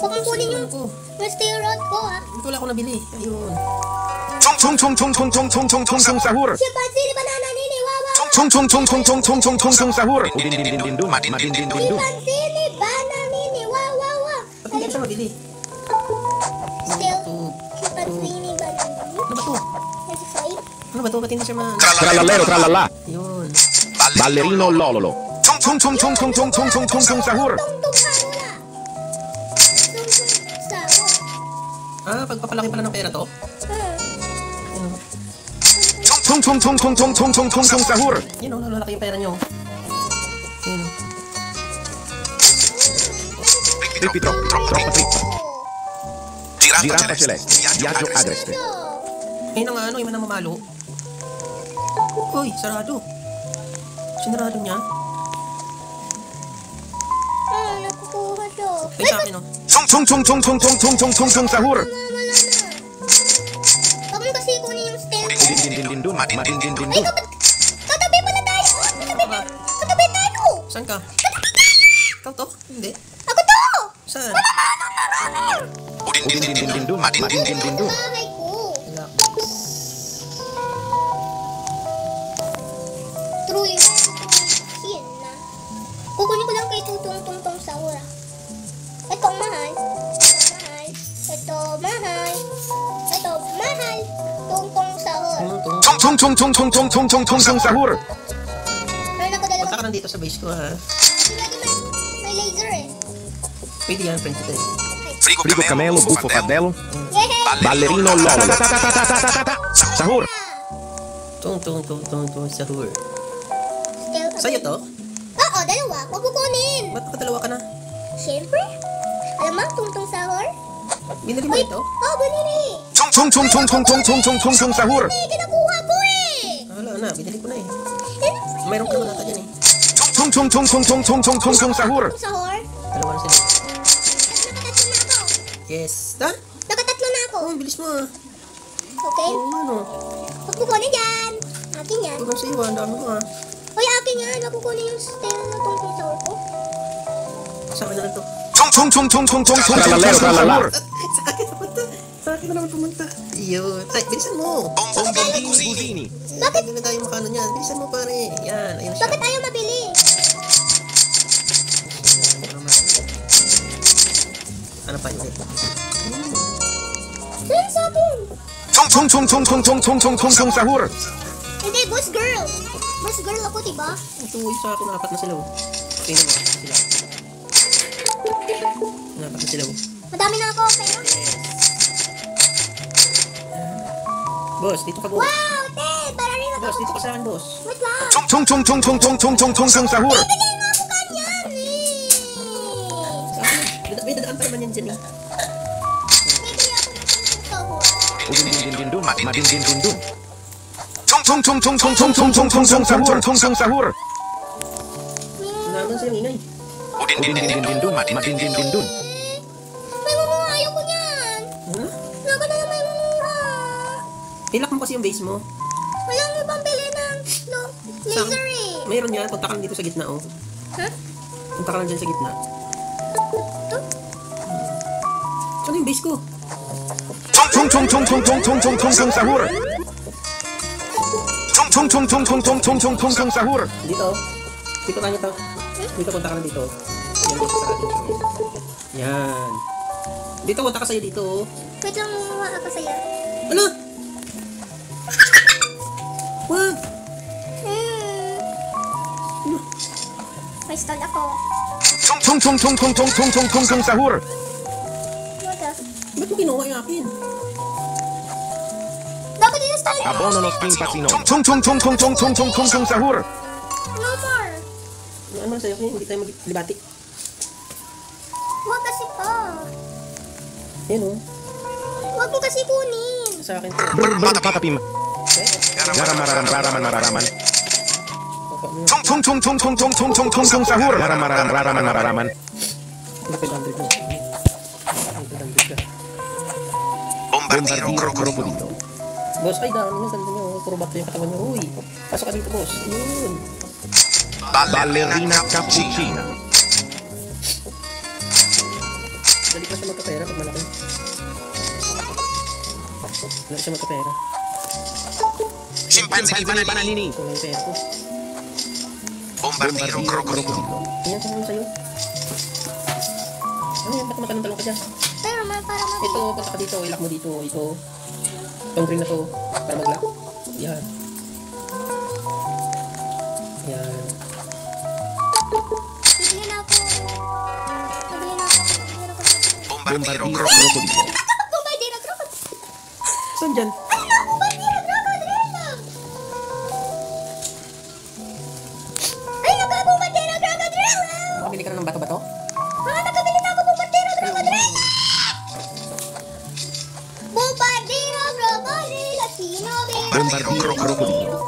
Huwag mong kunin yung steroid ko, ha? Ito wala akong nabili. Ayun. 총총총총총총총총총총 sahur. Chimpanzee, banana nini, wawa. 총총총총총총총총총총 sahur. Udin-din-din-din-dun, madin-din-din-dun. Chimpanzee, banana nini, wawa. Ba't hindi ko siya mabili? Still, chimpanzee, banana nini. Ano ba to? Exercise. Ano ba to? Ba't hindi siya ma... Trallallero trallallà. Ayun. Ballerino lololo. 총총총총총총총총총 sahur. Tungtong harula. Tungtong sahur. Ah, pagpapalaki pala ng pera to? Ayun. 총총총총총총총총총 sahur. Yun o, lalaki yung pera nyo. Ayun o. Trippi troppo trippi. Giraffa celeste. Viaggio agreste. Ayun na nga ano, yung mamalo. Uy, sarado. Sinarado niya. Nakukuha siya. Ay, sa akin o. 총총총총총총총총총 sahur. Wala na. Huwag mo kasi kunin yung stem. Udin-din-din-dun, madin-din-din-dun. Ay, katabi pala tayo. Katabi tayo. Saan ka? Ikaw to? Hindi. Ako to. Saan? Udin-din-din-dun, madin-din-din-dun. Bahay ko. Wala. True yun. Yan na. Kukunin ko lang kay Tutong Sahura. Ito mahal. Ito mahal. Ito mahal. Tungtong Sahur. 총총총총총총총총총 sahur. Meron ako dalawa. Punta ka nandito sa base ko ha. Lagi may laser eh. Pwede yan, friend today. Frigo camelo, buffo fardello. Yehey! Ballerino lololo. Sahur. Tung, sahur. Still, Sa'yo to? Oo, dalawa. Huwag mo kunin. Ba't nakadalawa ka na? Siyempre. Alam mo, Tungtong Sahur? Binili mo ito? Oh, binili. 총총총총총총총총총 sahur. Eh, kinakuha ko eh. Wala na, binili ko na eh. Mayroon ka naman ata dyan eh. 총총총총총총총총총 sahur. Tungtong Sahur? Dalawa na sila. Nakatatlo na ako. Yes. Ta? Nakatatlo na ako. Oh, ang bilis mo ah. Okay? Oo, ano. Huwag mo kunin yan. Akin yan. Ito lang sa iyo ah, ang dami mo ah. Uy, akin yan. Huwag mo kunin yung stem na Tungtong Sahur ko. Sa akin na lang to. 총총총총총총총총 sahur. Sa akin pumunta. Sa akin na naman pumunta. Yun. Ay, bilisan mo. Bombini. Bakit? Hindi na tayo makano niyan. Bilisan mo pare. Yan, ayun siya. Bakit ayaw mabili? Ano pa yun? Saan sa akin? 총총총총총총총총총 sahur. Hindi, boss girl. Boss girl ako, diba? Ito, sa akin, apat na sila oh. Tingnan mo, apat na sila. Apat na sila oh. Madami na ako, okay na? Boss, dito ka boss. Wow, Ted! Para rin ako. Boss, dito ka sa akin boss. Wait lang. 총총총총총총총총총 sahur. Bigyan mo ako kanyan eh. Sa akin, may dadaan pa naman yan dyan eh. Bibili ako ng Tungtong Sahur. udin-din-din-dun, madin-din-din-dun. 총총총총총총총총총 sahur. 총총 sahur. Wala naman sa'yo ingay. udin-din-din-dun, madin-din-din-dun. May mumuha, ayoko niyan. Ha? Wala na lang may mumuha. Pilak mo kasi yung base mo. Walang ibang bili ng laser eh. Mayroon yan, punta ka lang dito sa gitna oh. Ha? Punta ka lang dyan sa gitna. Ito? Saan yung base ko? 총총총총총총총총총 sahur. 총총총총총총총총 sahur. Dito. Dito ka to. Dito punta ka lang dito. Yan dito sa akin. Yan. Dito punta ka sa'yo dito oh. Wait lang, mumuha ako sa'yo. Ano? Wag! May stall ako. 총총총총총총총총총 sahur. What the? Ba't mo kinuha yung akin? Dapat yung stall ko. Abono no spimpazzino. 총총총총총총총총 sahur. No more. Ano sa'yo? Hindi tayo maglibati. Huwag kasi pa. Yan oh. Huwag mo kasi kunin. Sa akin to. Patapim. Raraman. 총총총총총총총총 sahur. Raraman. Ano 500 mo? 500 ka. Bombardiro crocodilo. Boss, ay dami yung ganda nyo. Puro bato yung katawan nyo. Uy, pasok ka dito boss. Yun. Ballerina cappuccina. Dali ka sa Wala siya magkapera. Scimpanzé di bananini. Ito lang yung pera ko. Bombardiro crocodilo. Ayan, saan sa'yo? Ano yan? Ba't matanong-talong ka dyan? Pero para Ito, punta ka dito. Ilak mo dito. Ito. Itong green na to. Para mag-lock. Yan. Yan. bibili na ako. Bibili na ako. Bombardiro crocodilo. Bombardiro crocodile. Saan dyan? Bombardiro crocodile. Ay, naka-bombardiro crocodile. Nakabili ka na ng bato-bato? Nakabili na ako bombardiro crocodile. Bombardiro crocodile. Sino Bombardiro crocodilo.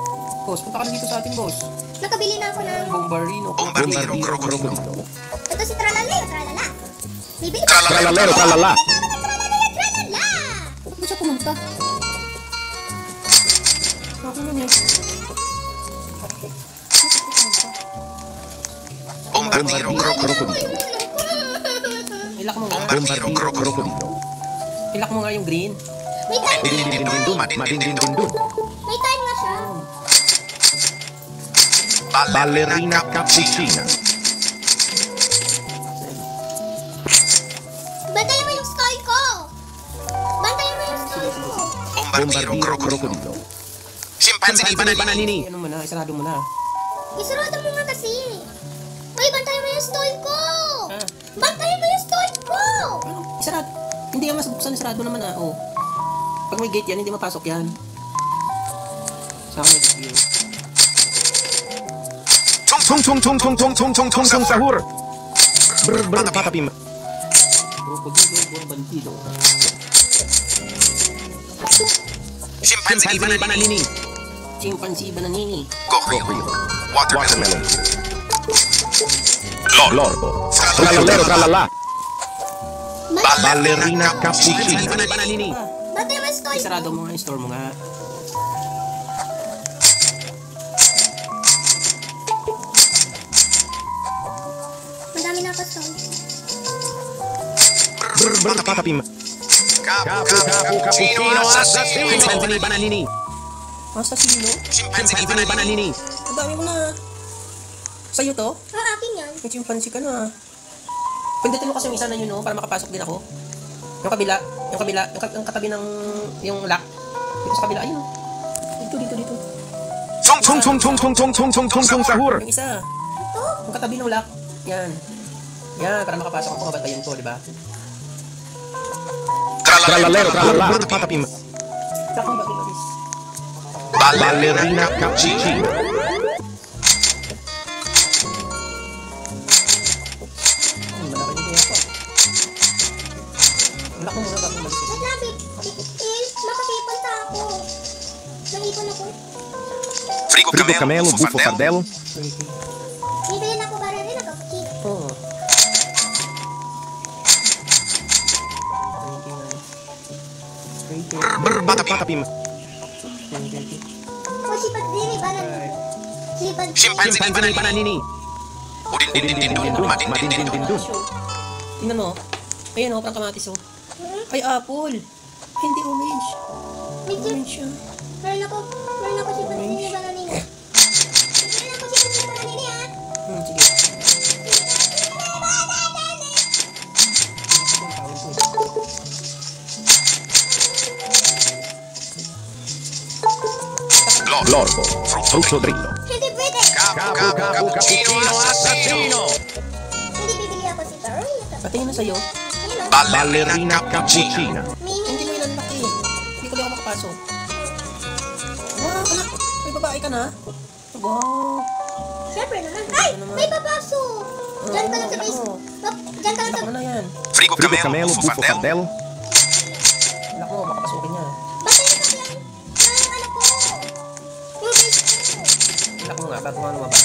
Boss, punta ka na dito sa atin, boss. Nakabili na ako ng... Bombarino. Bombardiro crocodilo. Ito si Tralala. Tralala. Bibili ko. Tralalero tralala. Tralala. Ba't ba siya pumunta? Ako na niya. Bombardiro crocodilo. Ilak mo nga. Bombardiro crocodilo. Ilak mo nga yung green. May time na. Madindindindun. Madindindindun. May time na siya. Ballerina cappuccina. Bantayan mo yung stall ko. Bantayan mo yung stall ko. Bombardiro crocodilo. Scimpanzé di bananini. Ano mo na, isarado mo na. Isurado mo nga kasi. Uy, bantayan mo yung stall ko. Ah. Bantayan mo yung stall ko. Ano? Isarado. Hindi yan masabuksan, isarado naman ah. Oh. Pag may gate yan, hindi mapasok yan. Sa akin yung view. 총총총총총총총총 sahur. Patapim. Krokodilo, bombardido. Scimpanzé di bananini. Chimpanzee bananini. Cocodrilo. Watermelon. Lorbo. Tralalero tralala. Ballerina cappuccina. Bananini. Bantayan mo yung stall ko. Isarado mo nga, store mo nga. Madami na ako stall. Patapim. Cappuccino assassino. Scimpanzé di bananini. Asasino? Scimpanzé di bananini. Ang dami mo na. Sa'yo to? Akin yan. May chimpanzee ka na. Pindutin mo kasi yung isa na yun, no? Para makapasok din ako. Yung kabila. Yung katabi ng yung lock. Dito sa kabila, ayun. Dito. 총총총총총총총총총 sahur. Yung isa. Ito? Yung katabi ng lock. Yan. Yan, para makapasok ako, mabantayan ko, di ba? Tralalero tralala. Patapim. Lock mo ba, Gilabis? Ballerina cappuccina. Malaki yung kaya ko. Lock mo muna bago umalis. Wait lang, makakipunta ako. Nangipon ako. Frigo camelo, buffo fardello. Bibili na ako para rin ako. Oo. Patapim. O, sipag din, iba na. Sipag. Scimpanzé di bananini. Udindindindindun. Madindindindun. Tingnan mo. Ayan o, parang kamatis o. Ay, apple. Ay, hindi orange. Medyo, Orange siya. meron ako sipag din, iba na nini. Meron ako sipag din, iba na nini, ha? Sige. Lorbo. Frutto drillo. Hindi pwede. Cappuccino assassino. Hindi bibili ako si Taro. Patingin na sa'yo. Ayun, o. Ballerina cappuccina. Mimi. Hindi mo yun ang laki. Hindi ko lang ako makapasok. Wow, anak. May babae ka na. Wow. Siyempre naman. Ay! May papaso! Diyan ka lang sa base. Diyan ka lang sa... Anak mo na yan. Frigo camelo, buffo fardello. Anak mo, baka pasukin niya. Basta yun kasi ang... Ang anak ko. Yung base ko. Anak mo nga, bago nga lumabas.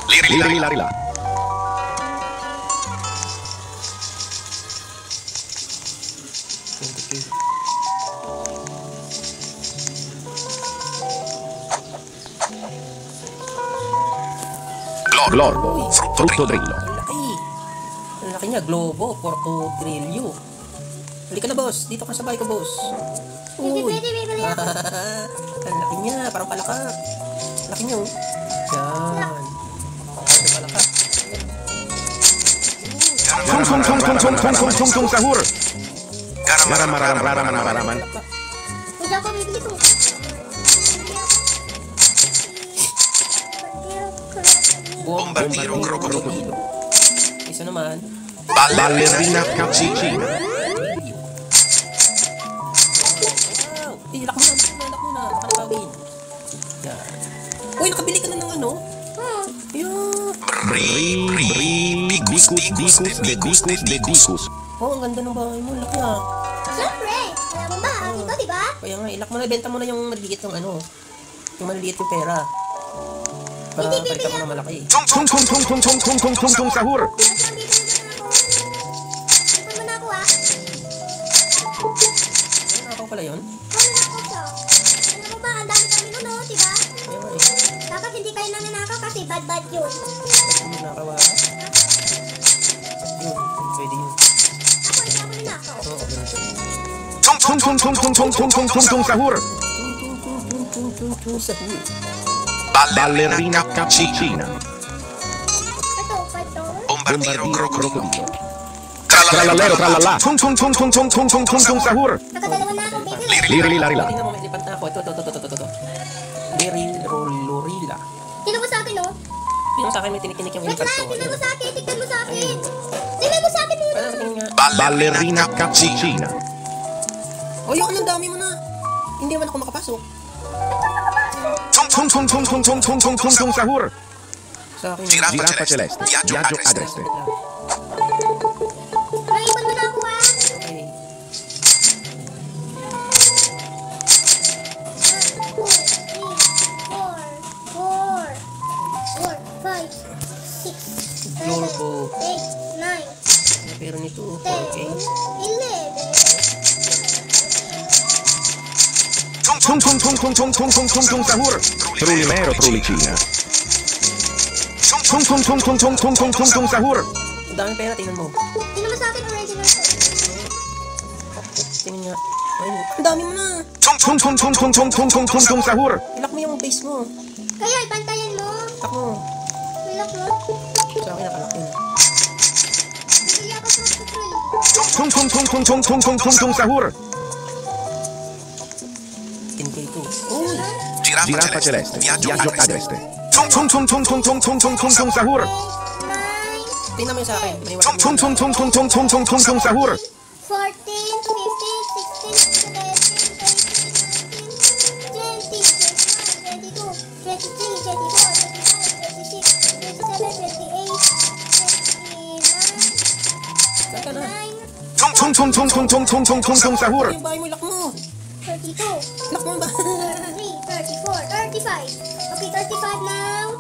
Liri larila. Lorbo. Frutto drillo. Ang laki. Ang laki laki niya, Globo, Porto Trillo. Halika na, boss. Dito ka sa bahay ko, boss. Uy. Pwede, bibili ako. Ang laki niya, parang palaka. Laki niya, oh. Yan. Parang palaka. Tung sahur. Garam maraman. Hindi ako bibili ko. Bombardiro Crocodilo. Isa naman. Ballerina cappuccina. Wow! Ilak mo na. Pakalawin. Yan. Uy, nakabili ka na ng ano? Yan. Bikus. Oh, ang ganda ng bahay mo. Laki ah. Siyempre, alam mo ba, ang ito, di ba? Kaya nga, ilak mo na. Benta mo na yung maliliit yung ano. Yung maliliit yung pera. Para palitan mo na malaki. Tung sahur. Ipon mo na ako, ah. Ano ako pala yun? Ano na ako siya? Alam mo ba, ang dami kami nun, no, di ba? Kaya nga eh. Dapat hindi kayo nananakaw kasi bad yun. Ba't mo nakawa? Yun. Pwede yun. Ako, hindi ako nanakaw. Oo, ganito. Tung sahur. Tung sahur. Ballerina cappuccina. Ito, $5. Bombardiro crocodilo. Tralala. Tung sahur. Nakadalawa na ako, baby. Lirila. Tingnan mo, may lipat na ako. Ito. Lirila. Tignan mo sa akin, no? Yung sa akin may tinikinik yung Wait ilipat lang, ko. tignan mo sa akin. Tignan mo sa akin. Tignan mo sa akin muna. Ano, tingin nga. Ballerina cappuccina. Oh, yung anong dami mo na. Hindi man ako makapasok. Tung sahur. Sa akin. Giraffa celeste. Viaggio agreste. Naipon mo na ako, ah. Okay. 8, 9, Globo. 10, Pero nito, 11. 4K. Tung sahur. Trulimero trulicina. Tung sahur. Ang daming pera, tingnan mo. Tingnan mo sa akin, original ko. Tingnan nga. Ay, ang dami mo na. Tung sahur. Ilak mo yung base mo. Kaya, ipantayan mo. Ilak mo. Ilak mo. Sa akin nakalak yun. Bibili ako sa Tung sahur. 10K ito. Uy! Giraffa celeste. Viaggio agreste. Tung sahur. 9, Tingnan mo yung sa akin. May Tung sahur. 14, 15, 16, 17, 18, 19, 20, 21, 22, 23, 24, 25, 26, 27, 28, 29, Saan ka na? Tung sahur. Yung bahay mo, ilak mo. 32, Ilak mo ba? 33, 34, 35. Okay, 35 now.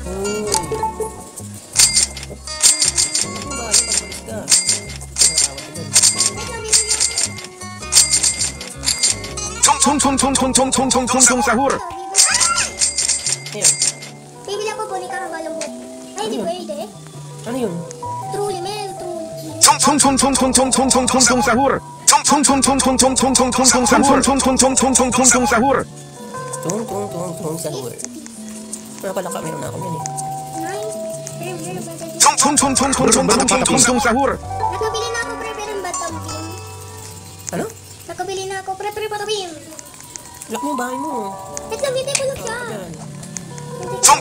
Uy! Yung bahay mo, pagbalis ka. Nakakawat ka dun. Wait lang, bibili ako. Tung sahur. Ayan. Bibili ako bonika ng balong buhok. Ay, hindi pwede. Ano yun? Truly, meron truly. Tung sahur. Sahur. Tung sahur. Mga palaka, meron na ako yan eh. Sahur. Nakabili na ako pre ng batabim. Ano? Nakabili na ako pre batabim. Ilak mo yung bahay mo. Wait lang, hindi ko lang siya. Ayan. Sahur.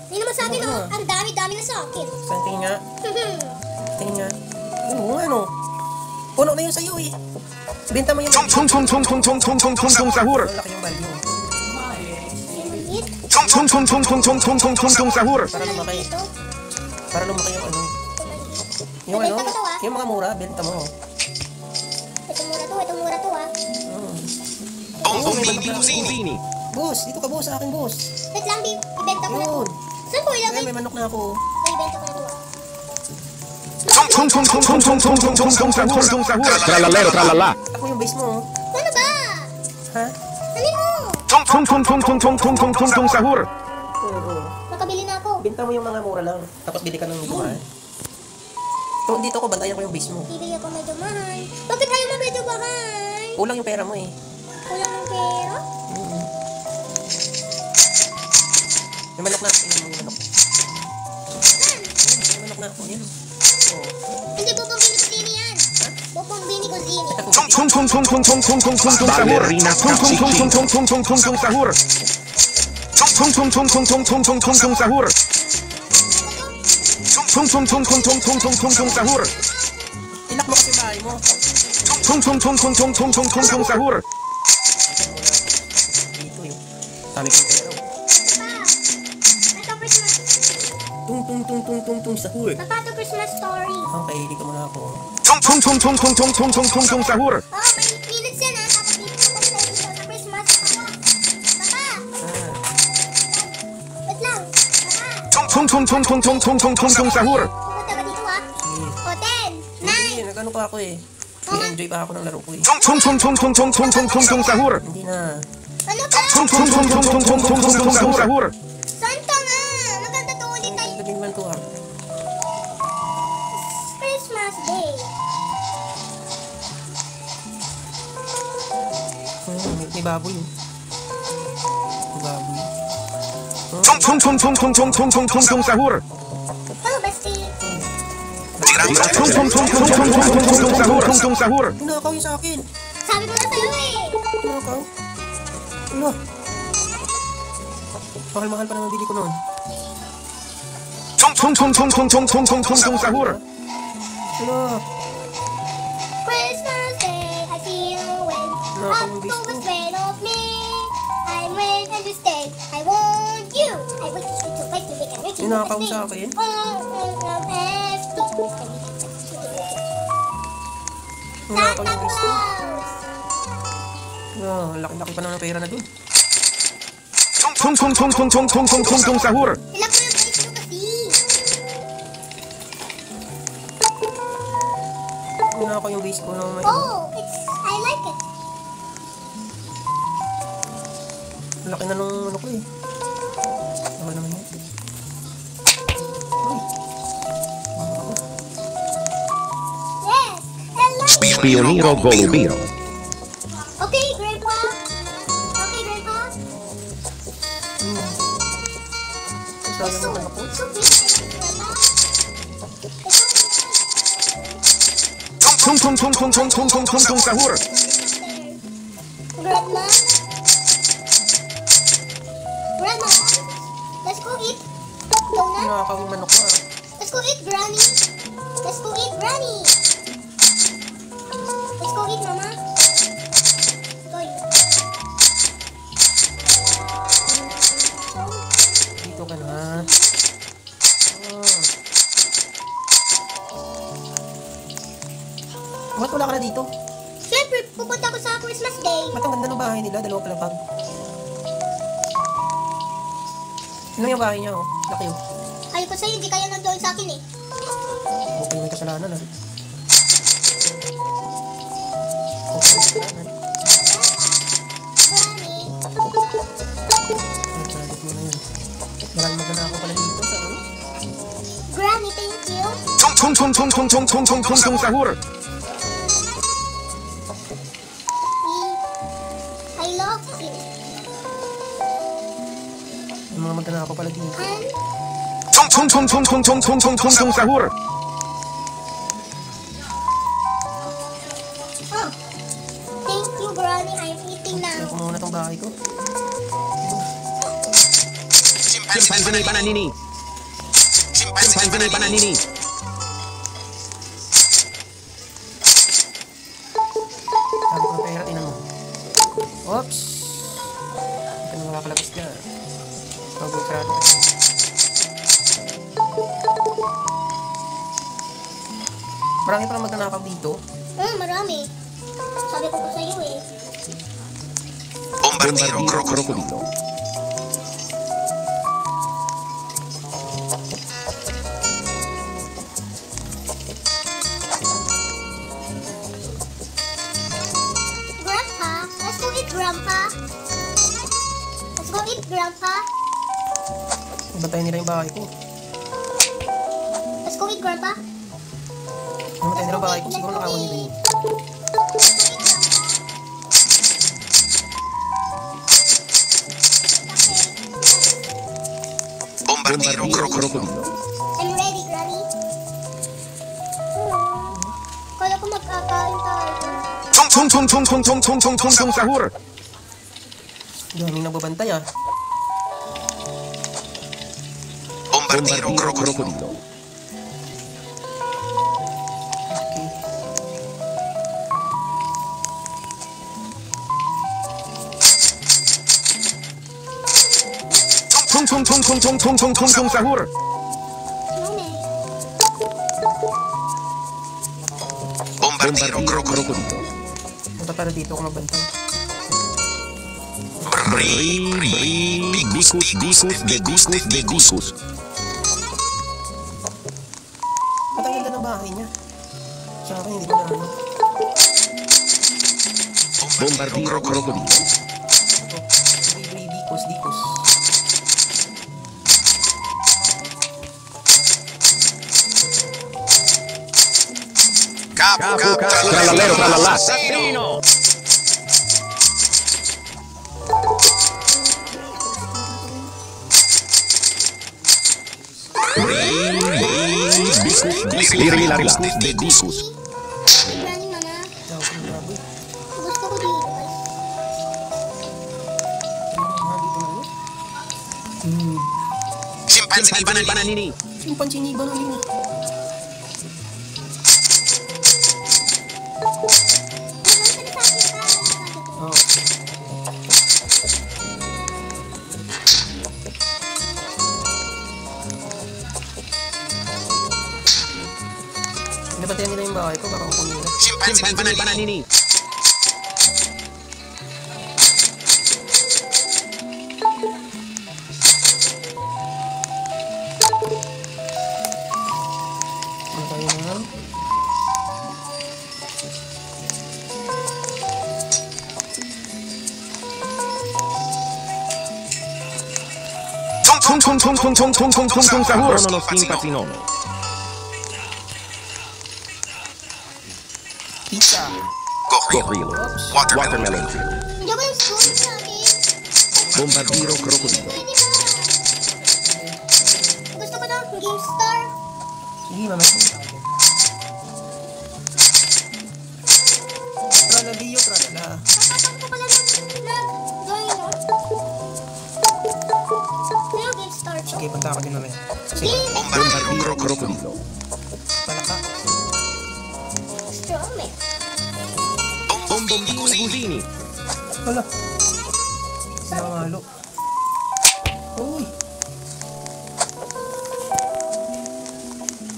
Hindi naman sa akin, oh. Ang dami-dami na sa akin. Saan tingin nga? Tingin nga. Oo, ano? Puno na yun sa'yo eh. Benta mo yung Sahur. malaki yung value. Maliit. Sahur. Para lumaki. Ito. Para lumaki yung ano. Yung ano? Yung mga mura, benta mo. Ito mura to, ah. Bombini. Boss, dito ka boss, sa akin boss. Wait lang, ibenta ko na to. Yun. Saan ko Ay, ilagay? may manok na ako. Ay, ibenta ko na to, ah. Tung sahur. Tralalero tralala. Ako yung base mo, oh. Ano ba? Ha? Ano mo? Tung sahur. Oo. Nakabili na ako. Binta mo yung mga mura lang. Tapos bili ka ng medyo mahal. Dito ako, bantayan ko yung base mo. Bibili ako medyo mahal. Bakit tayo na medyo mahal? Kulang yung pera mo eh. Kulang ng pera? May manok na ako. Tingnan mo yung manok. May manok na ako. Yan. Oo. Hindi, bubumbini ko sini yan. Bubumbini ko sini. Ballerina tung sahur. Sahur. Sahur. Ilak mo kasi yung bahay mo. Sahur. Dito yun. Sabi ko pera. Ito Christmas. Tung sahur. Papa, ito Christmas story. Okay, dito muna ako. Sahur. Oh, may minutes yan ha. Tapos dito ako sa Christmas. Papa, wait lang. Papa, Sahur. pupunta ka dito ha. O, 10, 9. Hindi, nag-ano pa ako eh. Nag-enjoy pa ako ng laro ko eh. Sahur. Hindi na. Ano ba? Sahur. Santa nga. Maganda to ulit tayo. Gagawin man to ah. Christmas Day. May baboy oh. May baboy. Sahur. Oh, basti. Sahur. Pinakaw yun sa akin. Sabi ko na sa'yo eh. Pinakaw. Ano? Mahal-mahal pa naman bili ko noon. Sahur. Ano? Christmas Day, I feel when October's red of me. I'm red and you stay. I want you. I want you to fight to make a rich Pinakaw sa akin. Pinakaw Santa yung gusto. Claus. Laki-laki pa naman ng pera na dun. Sahur. Ilang ko yung balik mo kasi. Pinakaw yung base ko ng may Oh, I like it. laki na nung ano ko eh. Ano naman yun? Uy. Yes, I like it. Spioniro Golubiro. Okay, Grandpa. Okay, Grandpa. Sayang naman ako. So pretty, Grandpa. Sahur. Grandma? Grandma? Let's go eat donut. Pinakaw yung manok ko ah. Let's go eat Granny. Let's go eat Granny. Let's go eat Mama. Go eat. Dito ka na. Ba't wala ka na dito? Siyempre, pupunta ko sa Christmas Day. Ba't ang ganda ng bahay nila? Dalawa pala pag. Ano yung bahay niya oh? Laki oh. Ayaw ko sa'yo, hindi kaya nag-join sa akin eh. Okay yung may kasalanan ah. Okay yung kasalanan. Granny. Ay, salit mo na yun. Maraming maganda ako pala dito sa ano? Granny, thank you. Sahur. I love you. May mga maganda ako pala dito. Sahur. Oh, thank you, Granny. I'm eating Kaya now. ko muna tong bahay ko. Chimpanzini bananini. Chimpanzini bananini. Sabi ko ng pera, tinan mo. Oops! Ito na makakalabas dyan. Pag-utrado ka. Marami pa lang magnanakaw dito. Marami. Sabi ko sa iyo eh. Bombardiro crocodilo. Grandpa. Bantayan nila yung bahay ko. Let's go eat, Grandpa. Bantayan nila yung bahay ko. Siguro nakawan nila yun. Bombardiro crocodilo. I'm ready, Granny. Kala ko magkakain tayo. Chung sahur. Daming nagbabantay ah. Bombardiro crocodilo. Okay. Chung sahur. Mami. Bombardiro crocodilo. Punta para dito ako magbantay. Bikus. Ba't ang ganda ng bahay niya? Sa akin hindi ko na ano. Bombardiro crocodilo. Dikos. Capo, tralalero, tralala. Assassino. Bikus. Granny, mana. Tawag ko ng baboy. Gusto ko dito. Chimpanzini bananini. Yung pansiniba na yun. Oo. Nabantayan nila yung bahay ko, baka ako nila. Chimpanzini bananini. Ano tayo na? Chung sahur. Simpatinono. Pizza. Gorrillo. Watermelon. Hindi ko yung spoon sa akin. Bombardiro crocodilo. Pwede ba? Gusto ko ng Game Star. Sige, mama. Trala Dio, trala. Kakatap ko pala nag-join mo. Pero Game Star to. Sige, punta ako din mamaya. Kasi, Bombardiro crocodilo. palaka. Strong man. Bombardiro Gusini. Wala. Sinamalo. Uy.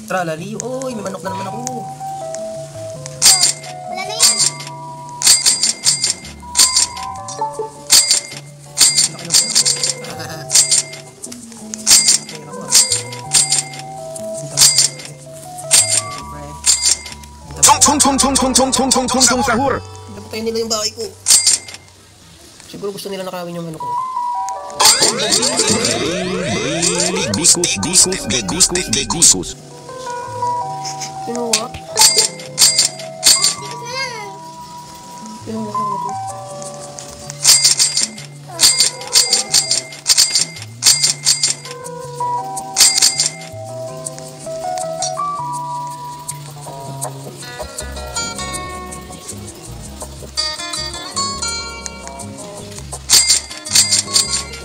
Trala Dio. Uy, may manok na naman ako. Wala na yan. Laki ng pera ko. Pera ko ah. Punta ako. Chung sahur. Napatayin nila yung bahay ko. Siguro gusto nila nakawin yung ano ko. Bikus. Pinuha. Tikas na lang. Pinuha ko na to.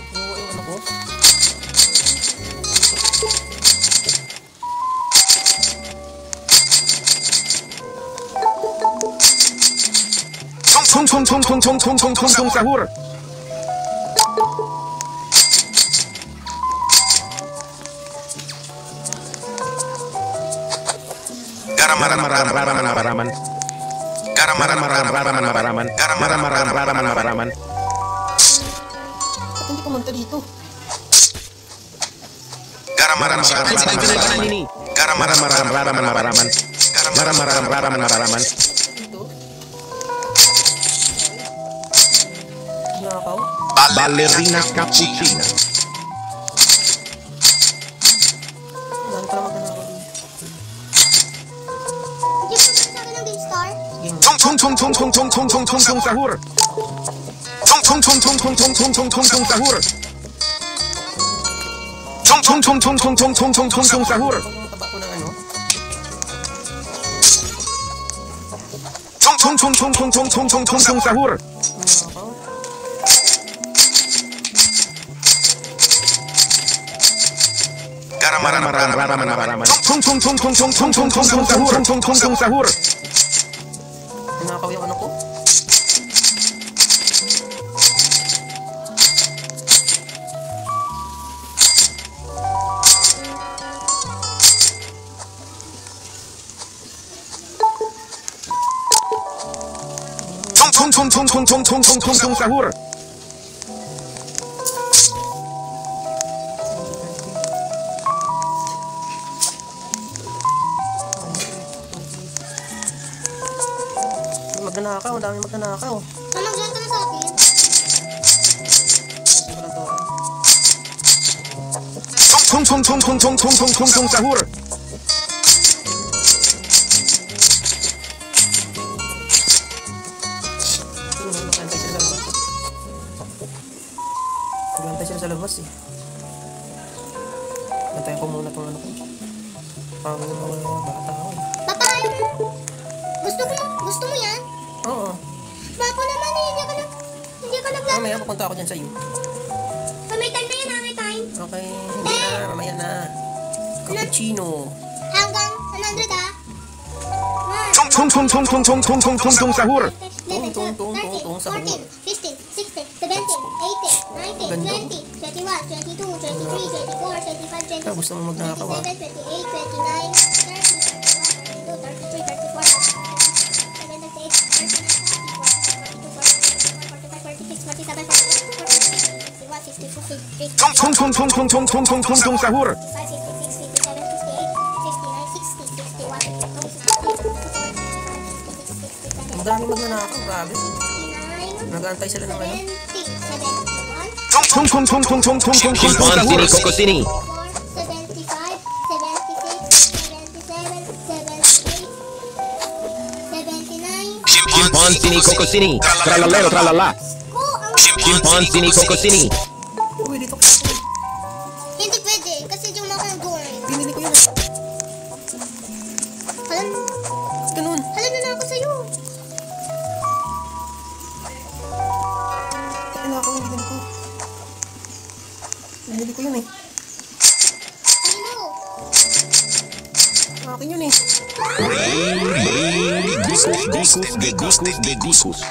Pinuha yung ano ko. Chung sahur. Garam. Garam. Ba't hindi pumunta dito? Garam. Dito? Nakaw? Ballerina cappuccina. Wala pa naman ganun ako dito. Hindi mo sa akin ng Game Star? Sige nga. 총총총총총총총총총총 sahur. 총총총총총총총총총 sahur. 총총총총총총총총총 sahur. Yung taba ko ng ano. 총총총총총총총총총 sahur. Ako. 총총총총총총총총총 sahur. 총총총 sahur. Nanakaw yung ano ko. 총총총총총총총총 sahur. Magnanakaw, ang dami magnanakaw. Mamagyan ka na sa akin. Ito lang to. 총총총총총총총총 sahur. Nagantay sila sa labas. Nagantay sila sa labas eh. Antayin ko muna itong ano ko. Parang yung mga bata ako eh. Papa, gusto mo yan? Oo. Bako naman eh, hindi ka naglaro. Mamaya pupunta ako dyan sa iyo. May time na yan, may time. Okay, hindi na. Mamaya na. Cappuccino. Hanggang 100 ah. 총총총총총총총총총 sahur. 11, Tung, tung, 12, tung, 13, tung, 14, 15, 16, 17, 18, 19, 20, 21, 22, 23, 24, 25, 26, Ah, gusto mo magnakaw ah. 27, 28, 29, 30, 31, 32, 33, 34, 35, 36, 47, 48, 49, 총총총총총총총총총 sahur. Ang dami magnanakaw, grabe. Nag-aantay sila ng ano. 총총총총총총총총 Chimpanzini sahur. Cocosini. 75, 76, 77, 78, 79. Chimpanzini Cocosini. Tralalero tralala. Chimpanzini Cocosini. Uy, dito ka. Hindi pwede, kasi yung mga door. Pinili ko yun. Halan Ganun. na ako sa'yo. Kaya ako yung binili ko. Binili ko yun eh. Ano? Akin yun eh. Dikus.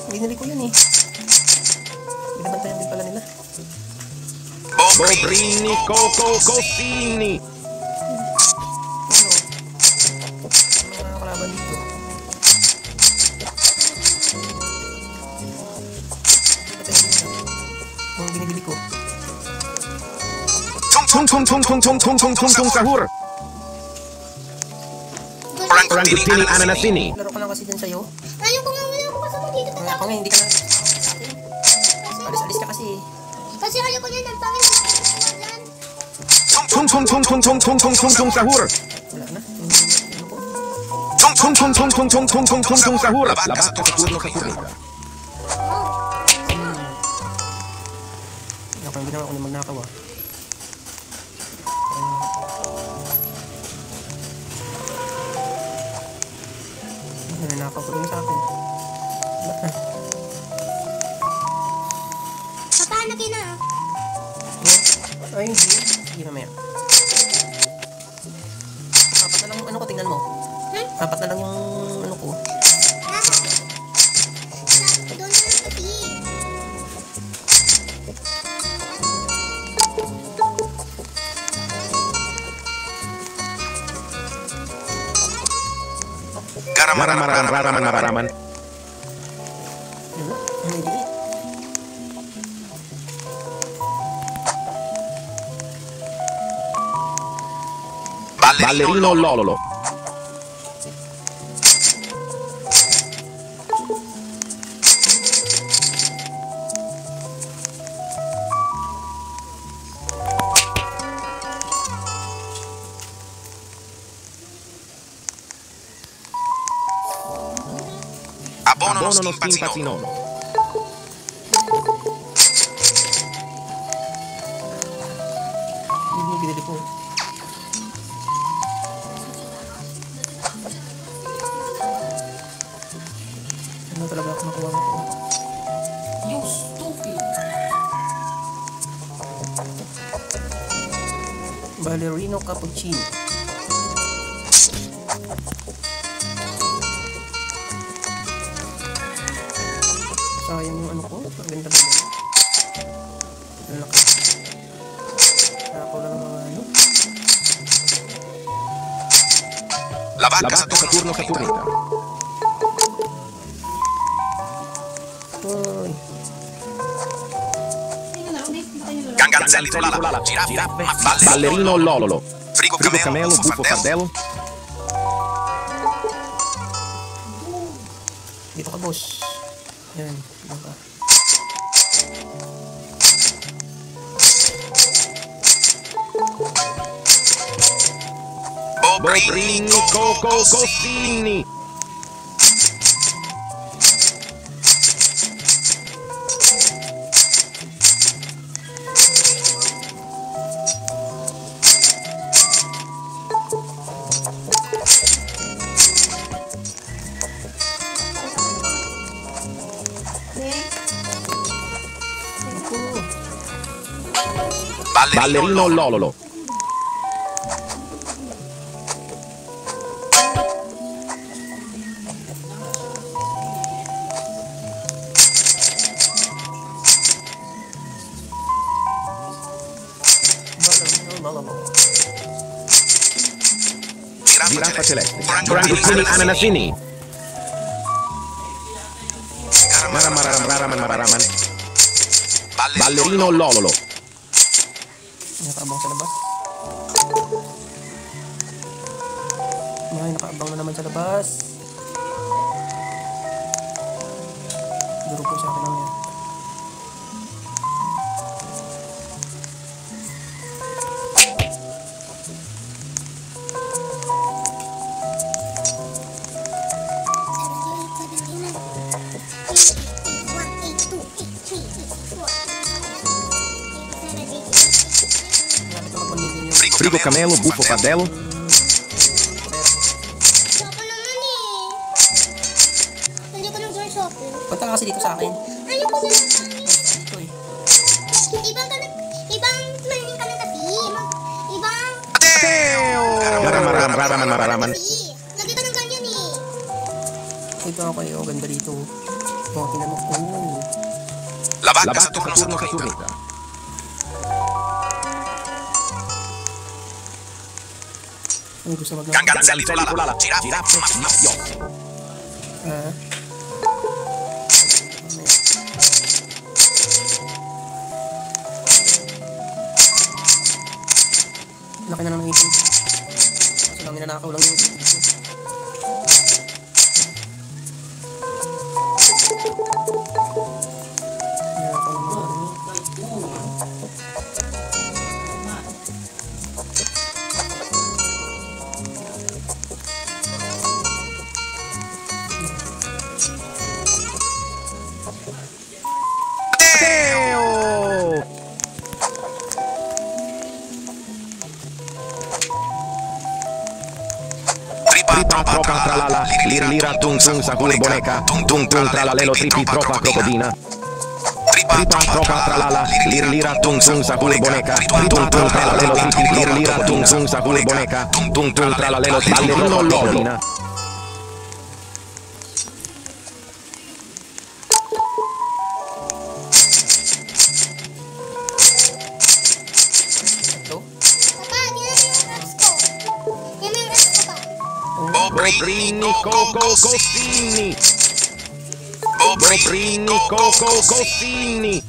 Binili ko yun eh. Binabantayan din pala nila. Bobrini Cocosini. Ano? Mga kalaban dito. Yung binibili ko. 총총총총총총총총총 sahur. Orangutini ananasini. Laro ka lang kasi dyan sa'yo. Ayaw ko nga, wala ako kasama dito. Kaya ako nga, hindi ka na. Alis-alis ka kasi. Kasi ayaw ko yan, ang pangit. 총총총총총총총총총 sahur. Wala na. 총총총총총총총총 sahur. La vacca sa turno sa corrida. Ako yung ginawa ko na magnakaw ah. Nanakaw ko rin sa akin. Wala na. Papaano ka na? Ay, hindi. Sige mamaya. Apat na lang yung ano ko, tingnan mo. Apat na lang yung ano ko. Doon na lang kasi. Raman. Yun na. May liit. Ballerino Lololo. bono no skin pazzinono. Hindi binili ko. Ano talaga ako nakuha ko? You stupid. Ballerino cappuccino. Sayang yung ano ko. Ang ganda ba yun? Ang laki. Nakaw lang ng mga ano. La vacca Saturno Saturnita. Uy. Ganganzelli Trolala. Giraffe. Ballerino Lololo. Frigo Camelo Buffo Fardello. Dito ka, boss. Yan. Dito ka. Bobrini Coco Costini. Ballerino Lololo. Giraffa Celeste. Franguccini Ananasini. Maraman. Ballerino Lololo. Nakaabang sa labas. May nakaabang na naman sa labas. Duro po sa akin lang yan. Frigo Camelo Buffo Fardello. Shopper naman eh. Hindi ko ng door shopper. Punta ka kasi dito sa akin. Ayoko na lang. Ito eh. Ibang learning ka na tapi. Ibang Maraman. tapi. Lagi ka ng ganyan eh. Ito ako eh. Oh, ganda dito. Oh, tingnan mo. Oh. La vacca Saturno Saturnita. Ano gusto mag- Ganganzelli Trolala. Giraffe. Ah. Laki na lang ng ipin. Kasi lang ninanakaw lang yung ipin. Ninanakaw lang mga ano. Tropa tralala, lira tung sahur boneca, tung tralalelo tripi tropa crocodina. Tripa tropa tralala, lira tung sahur boneca, tung tralalelo tripi lira tung sahur boneca, tung tralalelo tripi crocodina. Ito. Papa, di na yung apps ko. Yan yung apps ko pa. Bobrini Coco Costini. Bobrini Coco Costini.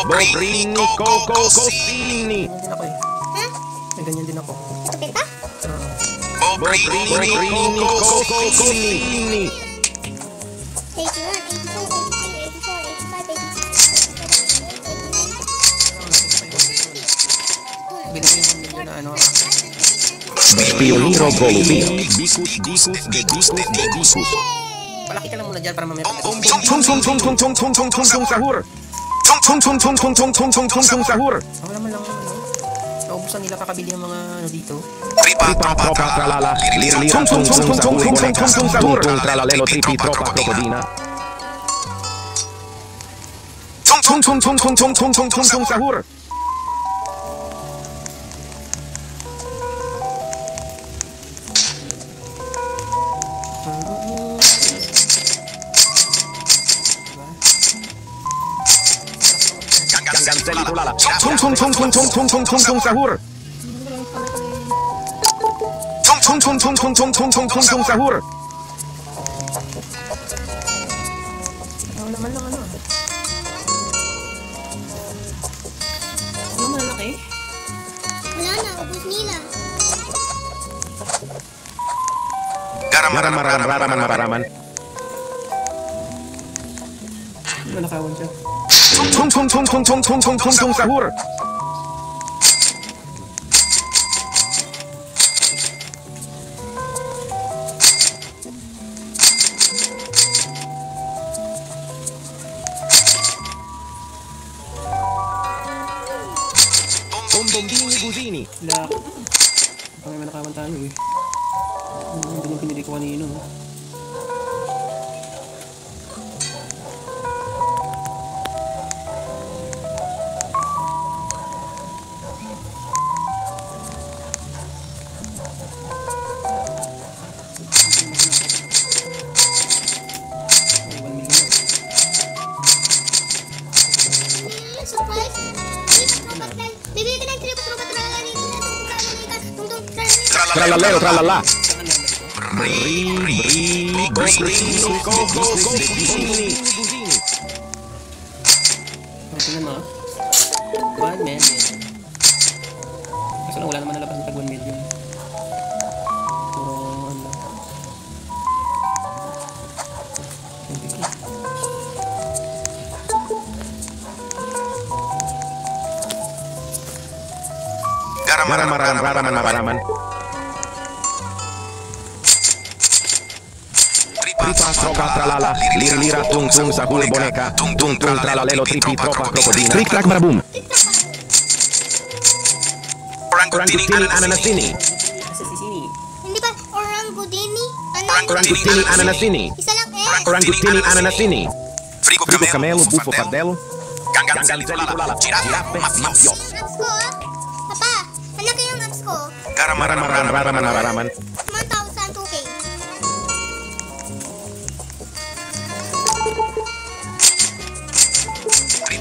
Bobrini Coco Costini. Ganyan din ako eh. Ha? May ganyan din ako. Ito pita? Ah. Bobrini Coco Costini. 81, 82, 83, 84, 85, 86, 87, 88, 89. Bili ko yung 1 million na ano. Pioniro Golubino. Bicus de Bicus. Palakpakan Malaki ka lang muna dyan para mamaya. Tung sahur. Tung sahur. Wala man lang ano. Naubusan nila kakabili yung mga ano dito. Tripa tropa tralala. Lira tung sahur boneka. Tung tralalelo tripi tropa crocodina. Tung sahur. Ganganzelli trulala. Tung sahur. Tung sahur. Wala man lang ano. Ano malaki? Wala na, ubus nila. Maraman. Ano nakawan siya? Tung sahur. Bombini Guzini. Wala. Baka may nakawan tayo eh. Hindi yung pinili ko kanino. Surprise! Bibili ka ng tripa tropa tralala dito na tung Tralalero tralala. Tingnan mo. 1 million. Kaso lang wala naman nalabas ng tag 1 million. Puro ano. Maraman. Tripa tropa tralala. Lira tung sahur boneka. Tung tralalelo tripi tropa crocodina. Trick track marabum. Orangutini ananasini. Asa si Sini? Hindi ba? Orangutini? Orangutini ananasini. Isa lang eh. Orangutini ananasini. Frigo Frigo camelo bufo padel. Ganganzelli tralala. Girafe mafio. Apps ko ah. Papa, anak ko yung apps ko. Maraman. 1,000 2K.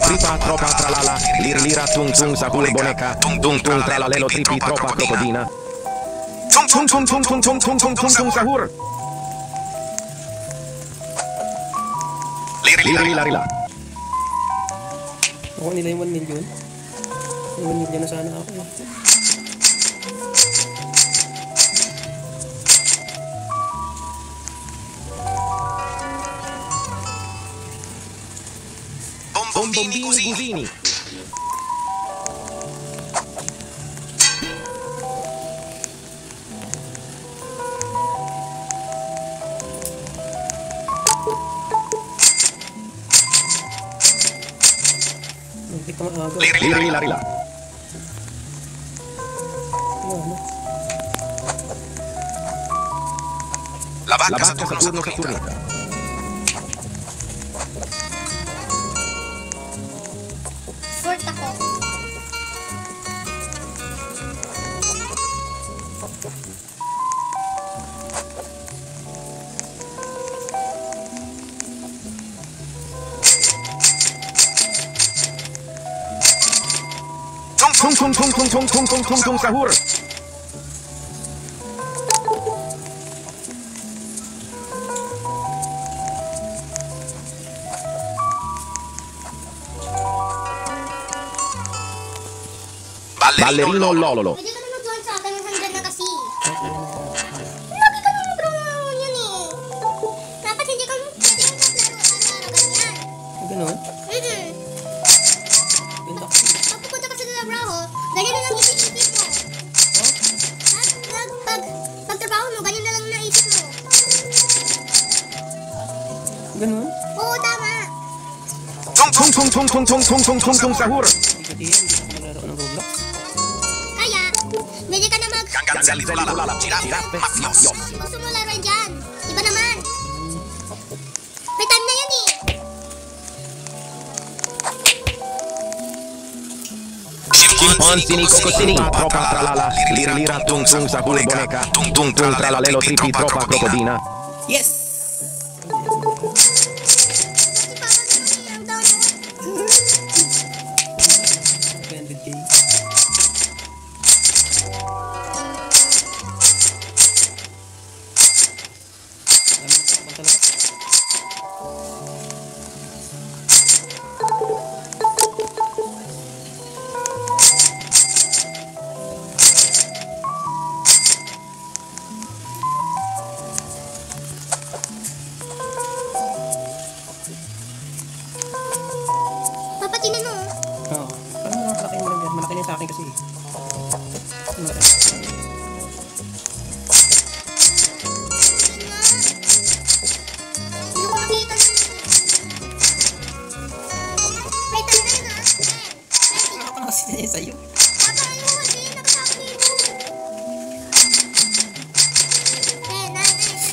Tripa tropa tralala. Lira tung sahur boneka. Tung tralalelo tripi tropa crocodina. Tung sahur. Lira. Ako nila yung 1 million. Yung 1 million na sana ako eh. Bombini Guzini. Hindi ka maaga. Lira. Ano? La vacca Labaka Saturno Saturno Saturnita. Saturnita. Short ako. Tung sahur. Ballerino Lololo. Pwede ka na mag-join sa akin. 100 na kasi. Lagi ka naman promo yun eh. Dapat hindi ka pwede mo maglaro araw-araw ganyan. Ganon? Ganda kasi. Pag pupunta ka sa trabaho, ganyan na lang isip mo. Pag trabaho mo, ganyan na lang naisip mo. tung sahur. Hindi ko maglaro ng Roblox. Kaya, pwede ka na Ganganzelli tulala. Giraffe mafioso. gusto mo laro dyan. Iba naman. May time na yan eh. Chimpanzini cocosini. Tropa tralala. Lira lira tung sahur boneka. Tung tralalelo tripi tropa crocodina. Yes! Si Papa naman ang download. 200k. Dami ng takbang talaga. Papa, tinan mo. Oo. Parang malaki mo lang yan. Malaki na yung sa akin kasi. Malaki. Hindi ko makita. May time na yun ah. Ako pa kasi na sa'yo. Papa, ayun, hindi. Nakasama dito. 10, 9, 8,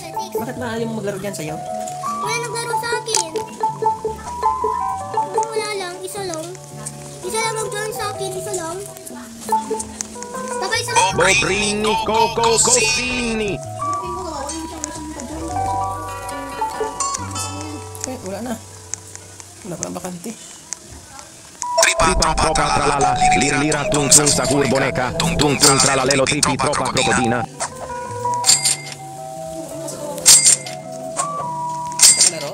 7, 6. Bakit ba ayaw mo maglaro dyan sa'yo? Wala naglaro sa akin. Wala lang, isa lang. Isa lang mag-join sa akin, isa lang. Papa, isa lang. Bobrini cocosini. Eh, wala na. Wala pa ang bakante. Tripa tropa tralala. Lira lira tung sahur boneka. Tung tralalelo tripi tropa crocodina. Gusto ko laro?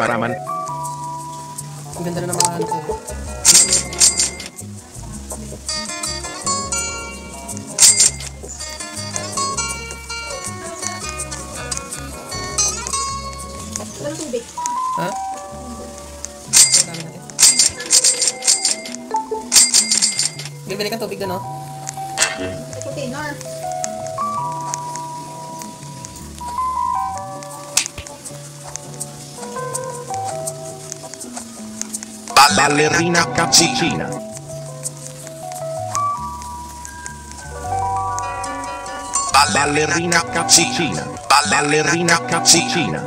Raraman. Ang ganda na ng mga ano ko. Ha? Ang dami natin. Bili kang tubig doon, no? Ballerina cappuccina. Ballerina cappuccina. Ballerina cappuccina.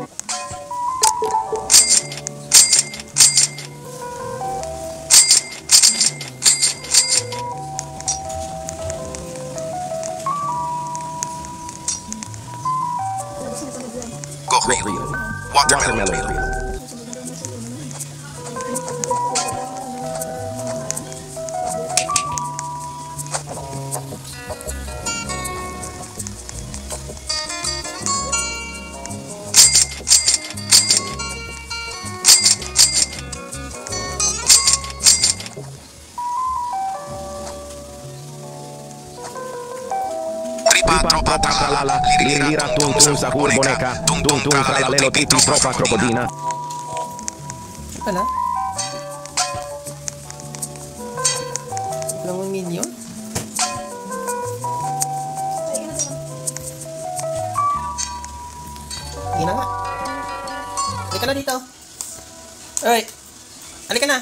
Cochlear. Watermelon Watermelon. peel. Tripa tropa tralala. Lira lira tung sahur boneka. Tung tralalelo tripi tropa crocodina. Wala? Walang mga minion? Hindi na nga. Halika na dito. Alright. Halika na.